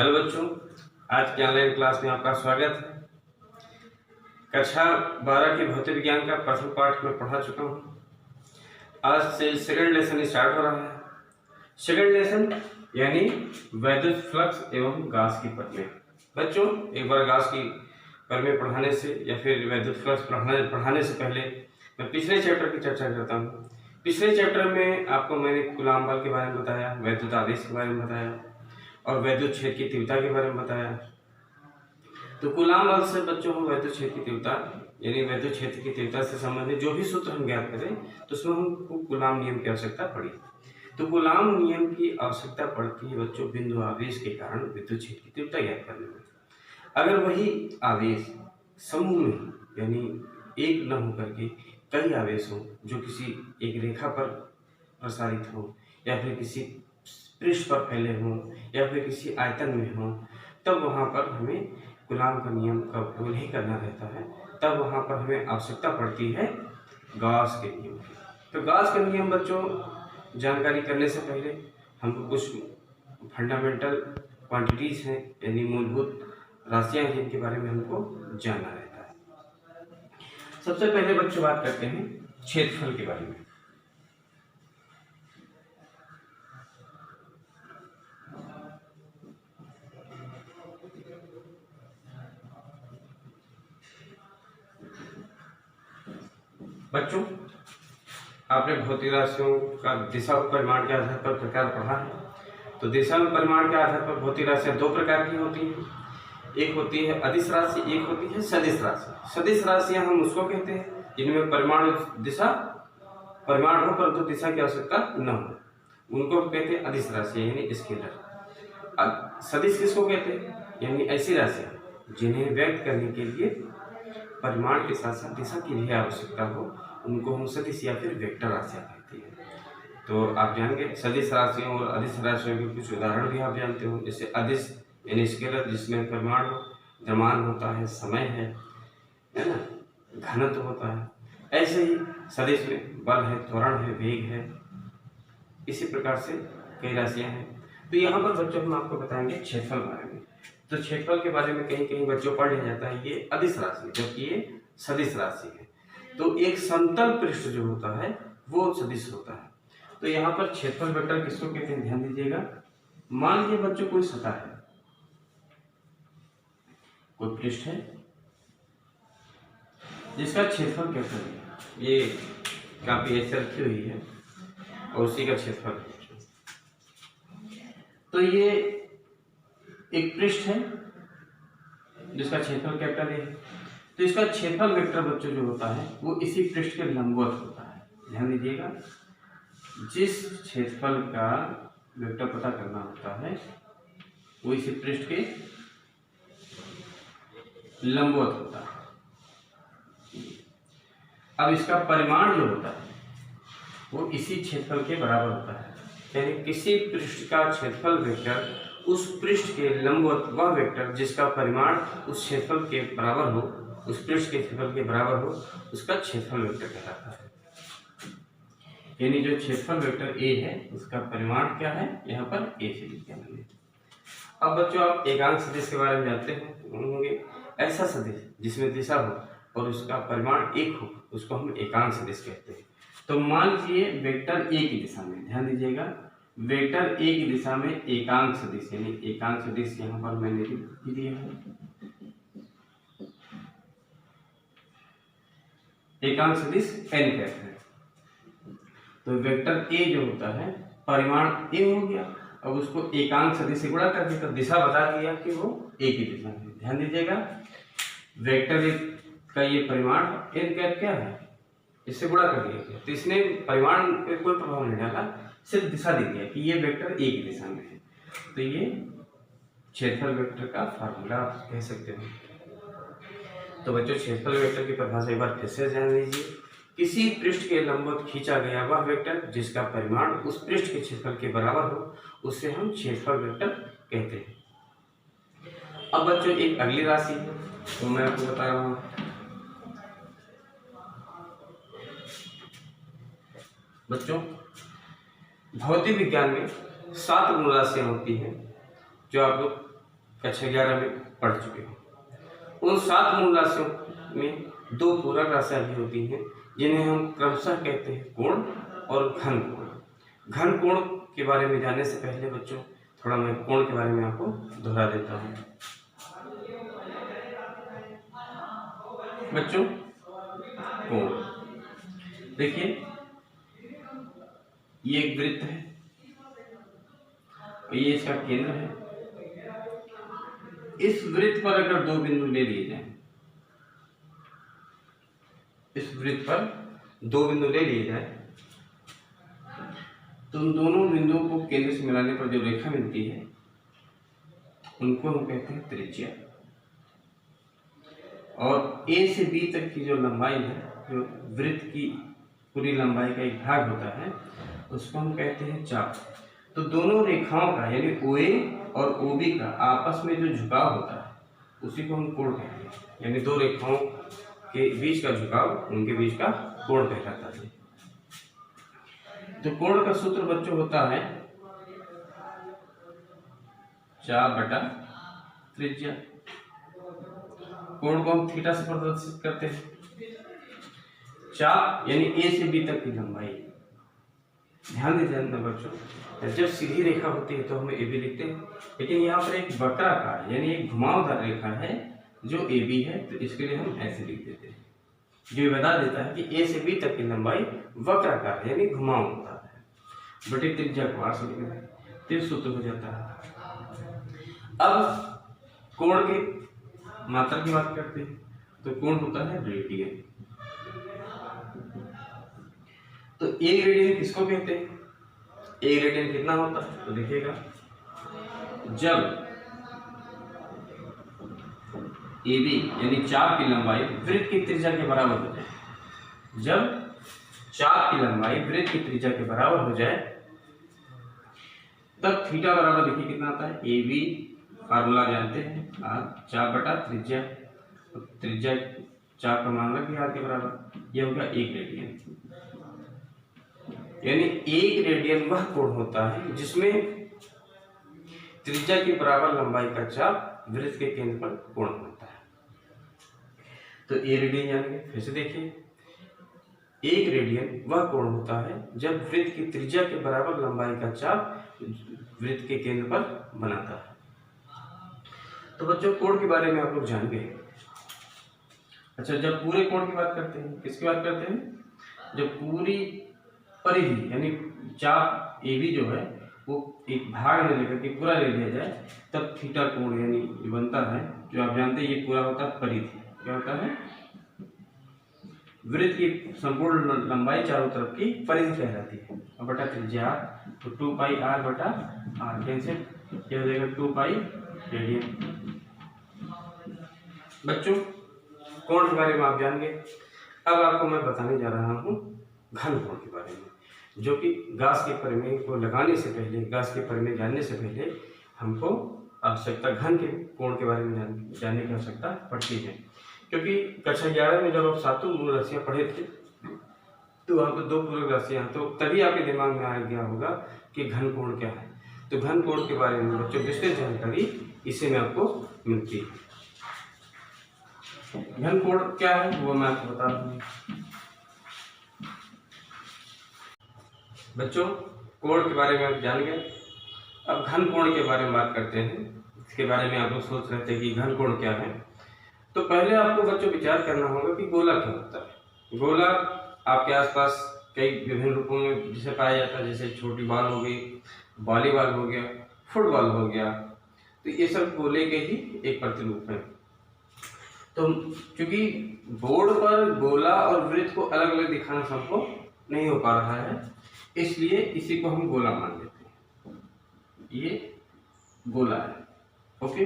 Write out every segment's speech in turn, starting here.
Hello बच्चों, आज की ऑनलाइन क्लास में आपका स्वागत है। कक्षा 12 के भौतिक विज्ञान का प्रथम पाठ में पढ़ा चुका हूँ। आज से सेकंड लेसन स्टार्ट हो रहा है। सेकंड लेसन यानी वैद्युत फ्लक्स एवं गास की परमें। बच्चों, एक बार गास की परमें पढ़ाने से या फिर वैद्युत फ्लक्स पढ़ाने से पहले मैं पिछले चैप्टर की चर्चा करता हूँ। पिछले चैप्टर में आपको मैंने कूलाम बल के बारे में बताया, वैद्युत आवेश के बारे में बताया और वैद्युत क्षेत्र की तीव्रता के बारे में बताया। तो कूलाम बल से बच्चों हम वैद्युत क्षेत्र की तीव्रता यानी वैद्युत क्षेत्र की तीव्रता से संबंधित जो भी सूत्र हम ज्ञात करें तो उसमें हमको कूलाम नियम की आवश्यकता पड़ी। तो कूलाम नियम की आवश्यकता पड़ती है बच्चों बिंदु आवेश के कारण विद्युत क्षेत्र की तीव्रता ज्ञात करने में। अगर वही आवेश समूह में यानी एक न होकर के कई आवेश हो जो किसी एक रेखा पर प्रसारित हो या फिर किसी पृष्ठ पर फैले हों या फिर किसी आयतन में हों, तब वहाँ पर हमें कूलाम का नियम का उपयोग नहीं करना रहता है। तब वहाँ पर हमें आवश्यकता पड़ती है गॉस के नियम की। तो गॉस का नियम बच्चों जानकारी करने से पहले हमको कुछ फंडामेंटल क्वांटिटीज़ हैं यानी मूलभूत राशियाँ हैं जिनके बारे में हमको जानना रहता है। सबसे पहले बच्चों बात करते हैं क्षेत्रफल के बारे में। बच्चों, आपने भौतिक राशियों का दिशा और परिमाण के आधार पर प्रकार पढ़ा है। तो दिशा और परिमाण के आधार पर भौतिक राशियां दो प्रकार की होती हैं, एक होती है अदिश राशि, एक होती है सदिश राशि। सदिश राशियां हम उसको कहते हैं जिनमें परिमाण हो परंतु दिशा की आवश्यकता न हो, उनको कहते हैं अदिश राशि यानी स्केलर। सदिश किसको कहते हैं? यानी ऐसी राशियां जिन्हें व्यक्त करने के लिए परिमाण के साथ साथ दिशा की भी आवश्यकता हो, उनको हम सदिश या फिर वेक्टर राशियां कहते हैं। तो आप जानेंगे सदिश राशियों और अदिश राशियों के कुछ उदाहरण भी आप जानते हो। जैसे अदिश यानी स्केलर जिसमें परिमाण हो, द्रव्यमान होता है, समय है ना, घनत्व होता है। ऐसे ही सदिश में बल है, त्वरण है, वेग है, इसी प्रकार से कई राशियां हैं। तो यहाँ पर बच्चों हम आपको बताएंगे क्षेत्रफल बारे में। तो क्षेत्रफल के बारे में कहीं कहीं बच्चों पढ़ लिया जाता है ये अदिश राशि जबकि ये सदिश राशि है। तो एक समतल पृष्ठ जो होता है वो सदिश होता है। तो यहाँ पर क्षेत्रफल वेक्टर किसको कहते हैं ध्यान दीजिएगा। मान लीजिए बच्चों कोई सतह है, कोई पृष्ठ है जिसका क्षेत्रफल कैसे है, ये काफी ऐसे रखी हुई है और उसी का क्षेत्रफल है। तो ये एक पृष्ठ है जिसका क्षेत्रफल कैपिटल है। तो इसका क्षेत्रफल वेक्टर बच्चों जो होता है वो इसी पृष्ठ के लंबवत होता है। ध्यान दीजिएगा, जिस क्षेत्रफल का वेक्टर पता करना होता है वो इसी पृष्ठ के लंबवत होता है। अब इसका परिमाण जो होता है वो इसी क्षेत्रफल के बराबर होता है। यानी किसी पृष्ठ का क्षेत्रफल वेक्टर उस पृष्ठ के लंबवत वह वेक्टर जिसका परिमाण उस क्षेत्रफल के बराबर हो, उस पृष्ठ के क्षेत्रफल के बराबर हो, उसका क्षेत्रफल वेक्टर कहलाता है। यानी जो क्षेत्रफल वेक्टर ए है उसका परिमाण क्या है, यहाँ पर ए से लिख दिया मैंने। अब बच्चों आप एकांक सदिश के बारे में जानते होंगे। ऐसा सदिश जिसमें दिशा हो और उसका परिमाण एक हो उसको हम एकांक सदिश कहते हैं। तो मान लीजिए वेक्टर ए की दिशा में, ध्यान दीजिएगा, वेक्टर ए की दिशा में एकांक सदिश यानी एकांक सदिश यहाँ पर मैंने लिख दिया है। एकांक सदिश n कहते हैं। तो वेक्टर ए जो होता है परिमाण ए हो गया, अब उसको एकांक सदिश से गुणा कर दिया तो दिशा बता दिया कि वो ए की दिशा में। ध्यान दीजिएगा, वेक्टर ए का ये परिमाण n कैप क्या है, इससे गुणा कर दिया। तो इसने परिमाण पे कोई प्रभाव नहीं डाला, सिर्फ दिशा दे दिया कि ये वेक्टर ए की दिशा में है। तो ये क्षेत्रफल वेक्टर का फार्मूला आप कह सकते हो। तो बच्चों क्षेत्रफल वेक्टर की परिभाषा एक बार फिर से जान लीजिए। किसी पृष्ठ के लंबवत खींचा गया वह वेक्टर जिसका परिमाण उस पृष्ठ के क्षेत्रफल के बराबर हो उसे हम क्षेत्रफल वेक्टर कहते हैं। अब बच्चों एक अगली राशि है तो मैं आपको बता रहा हूँ। बच्चों भौतिक विज्ञान में 7 गुण राशियां होती हैं जो आप लोग कक्षा 11 में पढ़ चुके हो। उन 7 मूल राशियों में 2 पूरक राशियां भी होती हैं जिन्हें हम क्रमशः कहते हैं कोण और घन कोण। घन कोण के बारे में जानने से पहले बच्चों थोड़ा मैं कोण के बारे में आपको दोहरा देता हूँ। बच्चों कोण देखिए, ये एक वृत्त है और ये इसका केंद्र है। इस वृत्त पर अगर 2 बिंदु ले लिए जाएं, इस वृत्त पर 2 बिंदु ले लिए जाए तो उन दोनों बिंदुओं को केंद्र से मिलाने पर जो रेखा मिलती है उनको हम कहते हैं त्रिज्या। और ए से बी तक की जो लंबाई है, जो वृत्त की पूरी लंबाई का एक भाग होता है, उसको हम कहते हैं चाप। तो दोनों रेखाओं का यानी OA और OB का आपस में जो झुकाव होता है उसी को हम कोण कहते हैं। यानी 2 रेखाओं के बीच का झुकाव उनके बीच का कोण कहलाता है। तो कोण का सूत्र बच्चों होता है चाप बटा त्रिज्या। कोण को हम थीटा से प्रदर्शित करते हैं। चाप यानी ए से बी तक की लंबाई। ध्यान दीजिए बच्चों, जब सीधी रेखा होती है तो हम ए बी लिखते हैं, लेकिन यहाँ पर एक वक्राकार यानी एक घुमावदार रेखा है जो ए बी है, तो इसके लिए हम ऐसे लिख देते हैं, जो बता देता है कि ए से बी तक की लंबाई वक्राकार यानी घुमाव होता है बटे त्रिज्या को आर से लिखना है, तो सूत्र हो जाता है। अब कोण के मात्रा की बात करते हैं तो कोण होता है रेडियन। तो एक रेडियन किसको कहते हैं? एक रेडियन कितना होता है तो देखिएगा, जब AB यानी चाप की लंबाई वृत्त की त्रिज्या के बराबर हो जाए। जब चाप की लंबाई वृत्त की त्रिज्या के बराबर हो जाए तब थीटा बराबर देखिए कितना आता है, AB फार्मूला जानते हैं आर चाप बटा त्रिज्या। त्रिज्या चाप का मान रखिए आर के बराबर, यह होगा 1 रेडियन। यानी 1 रेडियन वह कोण होता है जिसमें त्रिज्या के बराबर लंबाई का चाप वृत्त के केंद्र पर कोण बनता है। तो ए रेडियन जानेंगे, फिर से देखिए, 1 रेडियन वह कोण होता है जब वृत्त की त्रिज्या के बराबर लंबाई का चाप वृत्त के केंद्र पर बनाता है। तो बच्चों कोण के बारे में आप लोग जान गए। अच्छा, जब पूरे कोण की बात करते हैं, किसकी बात करते हैं? जब पूरी परिधि यानी चाप AB जो है वो एक भाग में लेकर के पूरा ले लिया जाए तब थीटा कोण यानी बनता है, जो आप जानते हैं ये पूरा होता है परिधि। क्या होता है? वृत्त की संपूर्ण लंबाई चारों तरफ की परिधि कहलाती है। और बटा त्रिज्या तो 2 पाई आर बटा आर, कैंसिल, क्या हो जाएगा 2 पाई रेडियन। बच्चों कोण के बारे में आप जान गए। अब आपको मैं बताने जा रहा हूँ घन कोण के बारे में, जो कि गास के परिमेय को लगाने से पहले, गास के परिमेय जानने से पहले हमको आवश्यकता घन के कोण के बारे में जानने की आवश्यकता पड़ती है। क्योंकि कक्षा 11 में जब आप 7 मूल राशियां पढ़े थे तो वहाँ पर 2 पूरक राशियां, तो तभी आपके दिमाग में आ गया होगा कि घन कोण क्या है। तो घन कोण के बारे में बच्चों विस्तृत जानकारी इसी में आपको मिलती है। घन कोण क्या है वो मैं आपको बता दूँ। बच्चों कोण के बारे में आप जान गए। अब घन कोण के बारे में बात करते हैं। इसके बारे में आप लोग सोच रहे थे कि घन कोण क्या है, तो पहले आपको बच्चों विचार करना होगा कि गोला क्या होता है। गोला आपके आसपास कई विभिन्न रूपों में जिसे पाया जाता है, जैसे छोटी बॉल हो गई, वॉलीबॉल हो गया, फुटबॉल हो गया, तो ये सब गोले के ही एक प्रतिरूप है। तो क्योंकि बोर्ड पर गोला और वृत्त को अलग अलग दिखाना संभव नहीं हो पा रहा है, इसलिए इसी को हम गोला मान लेते हैं। ये गोला है, ओके।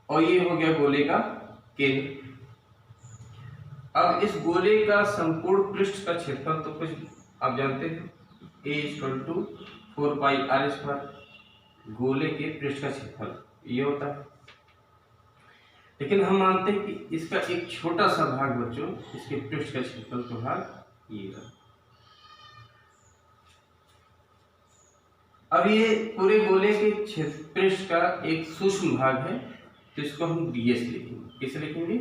और ये हो गया गोले का केंद्र। अब इस गोले का संपूर्ण पृष्ठ का क्षेत्रफल तो कुछ आप जानते हैं, A = 4 पाई r²। गोले के पृष्ठ का क्षेत्रफल ये होता है। लेकिन हम मानते हैं कि इसका एक छोटा सा भाग बच्चों, इसके पृष्ठ का क्षेत्रफल का भाग ये है। अब ये पूरे गोले के पृष्ठ का एक सूक्ष्म भाग है, तो इसको हम ds लिखेंगे। किसे लिखेंगे?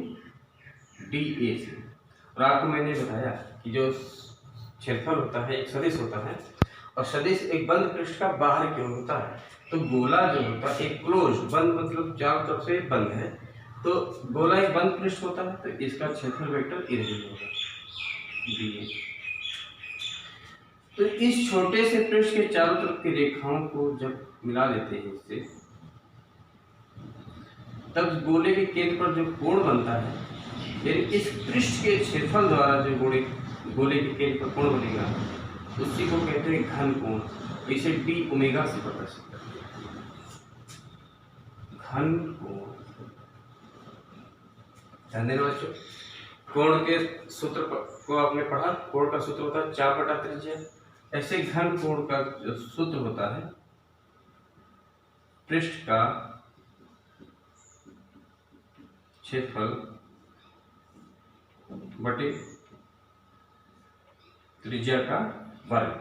dA से। और आपको मैंने बताया कि जो क्षेत्रफल होता है एक सदिश होता है, और सदिश एक बंद पृष्ठ का बाहर की ओर होता है। तो गोला जो होता है एक क्लोज, बंद मतलब चारों तरफ से बंद है, तो गोला एक बंद पृष्ठ होता है, तो इसका क्षेत्रफल वेक्टर इधर होगा dA। तो इस छोटे से पृष्ठ के चारों तरफ की रेखाओं को जब मिला देते हैं इससे, तब गोले के केंद्र पर जो कोण बनता है, यानी इस पृष्ठ के क्षेत्रफल द्वारा जो गोले के केंद्र पर कोण बनेगा, उसी को कहते हैं घन कोण। इसे d ओमेगा से प्रदर्शित करते हैं, घन कोण। ध्यान देना बच्चों, कोण के सूत्र को आपने पढ़ा, कोण का सूत्र होता है 4 बटा त्रिज्या। ऐसे घन कोण का जो सूत्र होता है, पृष्ठ का क्षेत्रफल बटे त्रिज्या का वर्ग।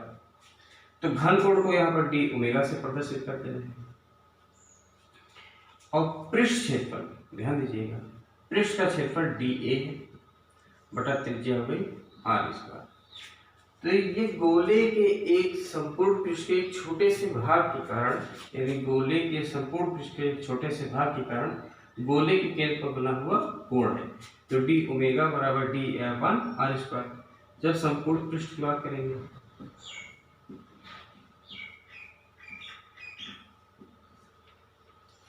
तो घन कोण को यहाँ पर d ओमेगा से प्रदर्शित करते हैं। और पृष्ठ क्षेत्रफल, ध्यान दीजिएगा, पृष्ठ का क्षेत्रफल dA है बटा त्रिज्या हो गई r²। तो ये गोले के एक संपूर्ण पृष्ठ के छोटे से भाग के कारण, यानी गोले के संपूर्ण पृष्ठ के छोटे से भाग के कारण गोले के केंद्र पर बना हुआ कोण है। तो d ओमेगा बराबर dA/r²। जब संपूर्ण पृष्ठ की बात करेंगे,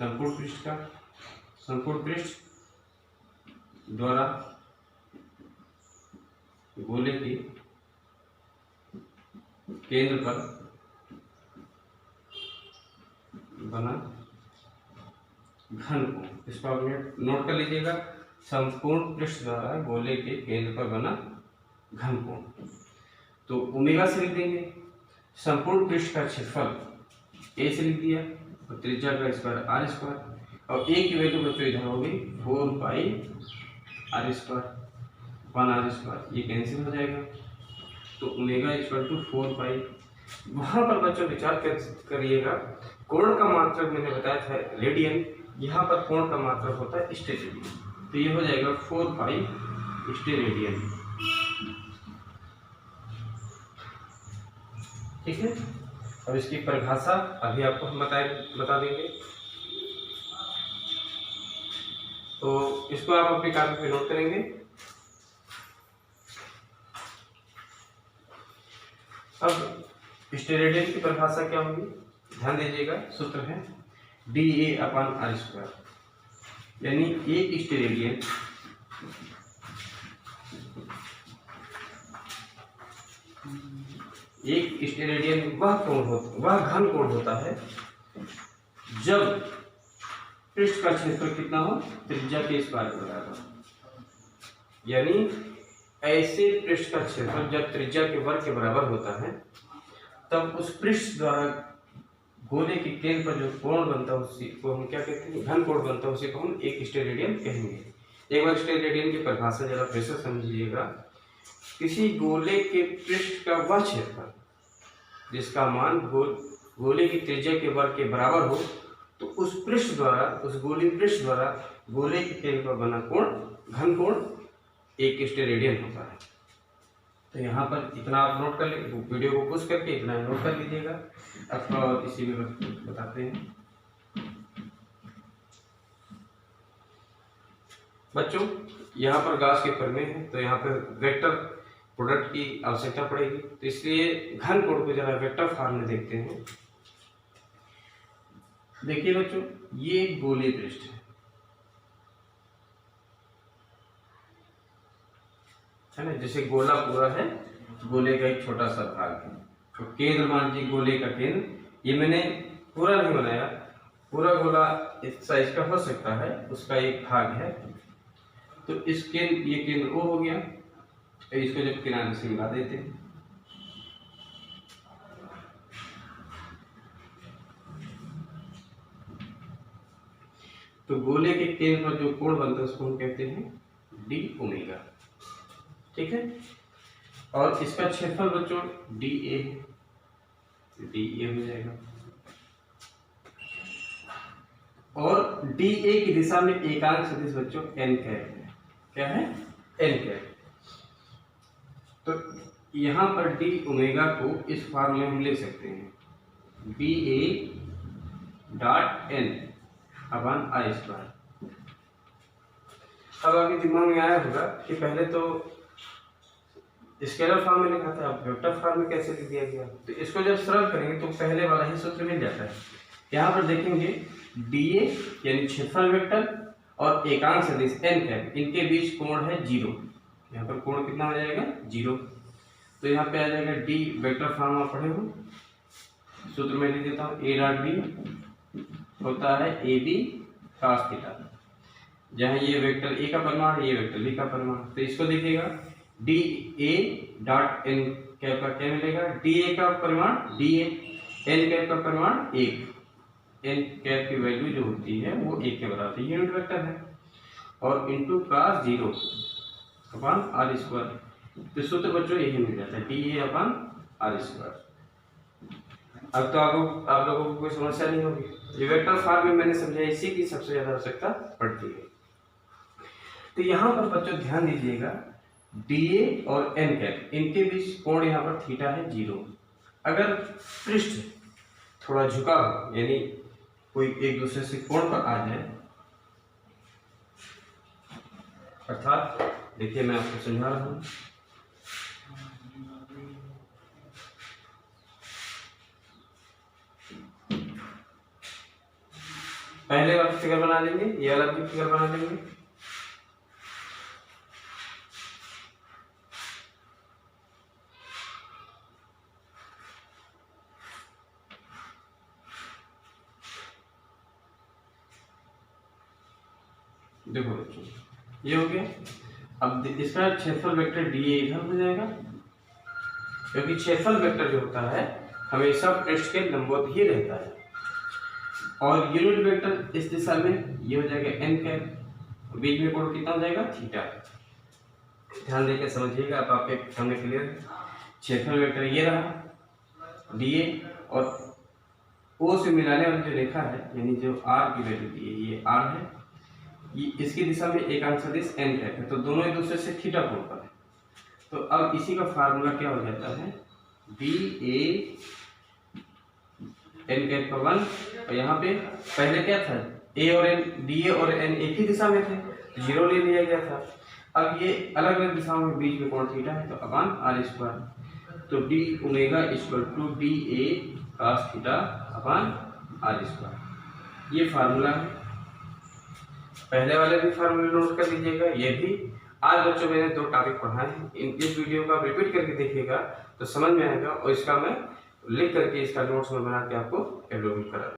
संपूर्ण पृष्ठ द्वारा गोले के केंद्र पर बना घन कोण, इसको आप नोट कर लीजिएगा। संपूर्ण पृष्ठ द्वारा गोले के केंद्र पर बना घन कोण, तो ओमेगा से लिख देंगे। संपूर्ण पृष्ठ का क्षेत्रफल a से लिख दिया, और त्रिज्या का स्क्वायर r²। और a की वैल्यू बच्चों इधर होगी 4πr², 1r², ये कैंसिल हो जाएगा। तो ओमेगा = 4π। वहां पर बच्चों विचार करिएगा, कोण का मात्रक मैंने बताया था रेडियन, यहाँ पर कोण का मात्रक होता है स्टेरेडियन। तो ये हो जाएगा 4π स्टेरेडियन। ठीक है, अब इसकी परिभाषा अभी आपको हम बता देंगे, तो इसको आप अपनी कापी पे नोट करेंगे। अब स्टेरेडियन की परिभाषा क्या होगी, ध्यान दीजिएगा। सूत्र है dA/r², यानी एक स्टेरेडियन वह घन कोण होता है जब पृष्ठ का क्षेत्रफल कितना हो, त्रिज्या के स्क्वायर के बराबर। यानी ऐसे पृष्ठ का क्षेत्रफल जब त्रिज्या के वर्ग के बराबर होता है, तब उस पृष्ठ द्वारा गोले के केंद्र पर जो कोण बनता है उसी को हम क्या कहते हैं, घन कोण बनता है, उसी को हम एक स्टेरेडियन कहेंगे। एक बार स्टेरेडियन की परिभाषा जरा फिर से समझिएगा। किसी गोले के पृष्ठ का वह क्षेत्रफल जिसका मान गोले की त्रिज्या के वर्ग के बराबर हो, तो उस पृष्ठ द्वारा, उस गोलीय पृष्ठ द्वारा गोले के केंद्र पर बना कोण, घन कोण, एक स्टेरेडियन होता है। तो यहाँ पर इतना आप नोट कर लीजिए, वीडियो को पुश करके इतना नोट कर लीजिएगा। अब इसी में बताते हैं बच्चों, यहाँ पर गाउस के प्रमेय है, तो यहाँ पर वेक्टर प्रोडक्ट की आवश्यकता पड़ेगी। तो इसलिए घन कोण को जरा वेक्टर फॉर्म में देखते हैं। देखिए बच्चों, ये गोलीय पृष्ठ है ना, जैसे गोला पूरा है, गोले का एक छोटा सा भाग है, तो केंद्र मान लीजिए गोले का केंद्र, ये मैंने पूरा नहीं बनाया, पूरा गोला इस साइज का हो सकता है, उसका एक भाग है। तो इस केंद्र, ये केंद्र O हो गया, तो इसको जब किनारे से मिला देते हैं, तो गोले के केंद्र पर जो कोण बनता है उसको हम कहते हैं d ओमेगा। ठीक है, और इसका क्षेत्रफल बच्चों dA है, dA हो जाएगा। डी ए की दिशा में एकांक सदिश बच्चों एन कैप है। क्या है? N cap. तो यहाँ पर डी ओमेगा को इस फॉर्म में हम लिख सकते हैं B A dot N upon I square. अब आपके दिमाग में आया होगा कि पहले तो स्केलर फॉर्म में लिखा था, अब वेक्टर फॉर्म में कैसे लिख दिया गया। तो इसको जब सरल करेंगे तो पहले वाला ही सूत्र मिल जाता है। यहाँ पर देखेंगे डी ए यानी क्षेत्रफल वेक्टर और एकांक सदिश एन कैप, इनके बीच कोण है 0। यहाँ पर कोण कितना हो जाएगा? 0। तो यहाँ पे आ जाएगा डी वेक्टर फॉर्म आप पढ़े हो, सूत्र में लिख देता हूँ ए डॉट बी होता है ए बी cos थीटा। जहाँ ये वेक्टर ए का परिमाण, ये वेक्टर बी का परिमाण। तो इसको देखिएगा D A dot N cap का क्या मिलेगा? डी ए का परिमाण डी ए, एन कैप का परिमाण 1। एन कैप की वैल्यू जो होती है वो 1 के बराबर है, यूनिट वेक्टर है, और into cos 0 upon R square. तो सूत्र बच्चों यही मिल जाता है D A upon R square. अब तो आप लोगों को कोई समस्या नहीं होगी। ये वेक्टर फॉर्म में मैंने समझाया, इसी की सबसे ज्यादा आवश्यकता पड़ती है। तो यहाँ पर बच्चों ध्यान दीजिएगा डी ए और एन कैप, इनके बीच कोण यहाँ पर थीटा है 0। अगर पृष्ठ थोड़ा झुका हो, यानी कोई एक दूसरे से कोण पर आ जाए, अर्थात देखिए मैं आपको समझा रहा हूं, पहले वाला फिगर बना लेंगे, ये वाला भी फिगर बना लेंगे। देखो बच्चों ये हो गया। अब इसका क्षेत्रफल वेक्टर डी ए इधर हो जाएगा, क्योंकि क्षेत्रफल वेक्टर जो होता है हमेशा पृष्ठ के लंबवत ही रहता है। और यूनिट वेक्टर इस दिशा में ये हो जाएगा एन कैप, बीच में कोण कितना हो जाएगा? थीटा। ध्यान देकर समझिएगा, अब आपके सामने क्लियर है। क्षेत्रफल वेक्टर ये रहा डी ए, और ओ से मिलाने वाली जो रेखा है, यानी जो आर की वैल्यू दी है, ये आर है, ये इसकी दिशा में एकांक सदिश एन कैप है, तो दोनों एक दूसरे से थीटा कोण पर है। तो अब इसी का फार्मूला क्या हो जाता है? बी ए एन कैप का 1, और यहाँ पे पहले क्या था? ए और एन, डी ए और एन एक ही दिशा में थे, 0 ले लिया गया था। अब ये अलग अलग दिशाओं में बीच में कोण थीटा है, तो अपन आर स्क्वायर। तो D omega equal to D A cos theta upon R square, ये फार्मूला है। पहले वाले भी फार्मूला नोट कर लीजिएगा, ये भी। आज बच्चों मैंने 2 टॉपिक पढ़ाए हैं, इस वीडियो का रिपीट करके देखिएगा तो समझ में आएगा, और इसका मैं लिख करके इसका नोट्स में बना के आपको अपलोड करा